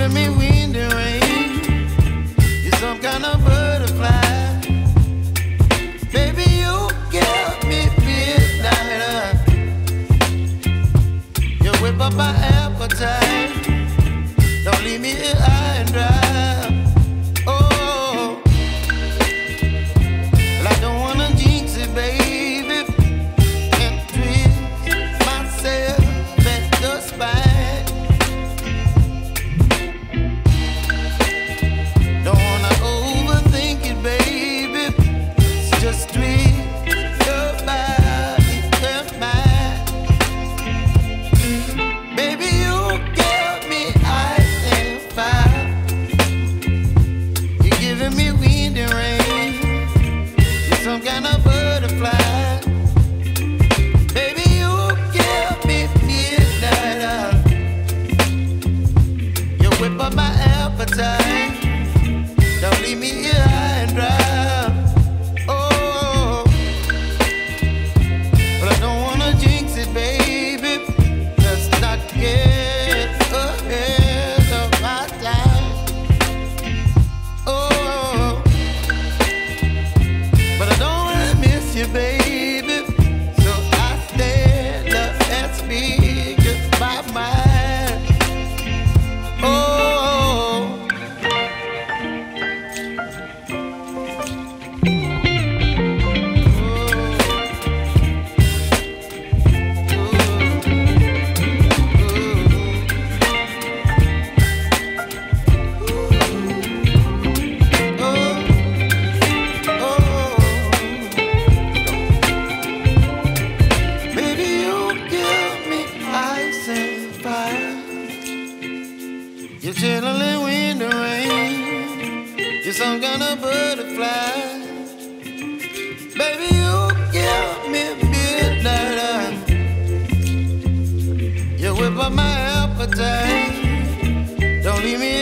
giving me wind and rain. You're some kind of butterfly. Baby, you give me midnight. You whip up my appetite. Don't leave me here high and dry. Oh, well, I don't wanna jinx it, baby. Can't twist myself at the spine. Don't wanna overthink it, baby. It's just twist your body and mine. Baby, you give me ice and fire. You're giving me wind and rain. You're some kind of butterfly. Baby, you give me midnight. You whip up my appetite. Don't leave me here high and dry. Oh, but I don't wanna jinx it, baby. Let's not get ahead of my time. Oh, but I don't wanna miss you, baby. So I stand up and speak just my mind. Oh. You're chilling wind and rain. You're some kind of butterfly. Baby, you give me midnight. You whip up my appetite. Don't leave me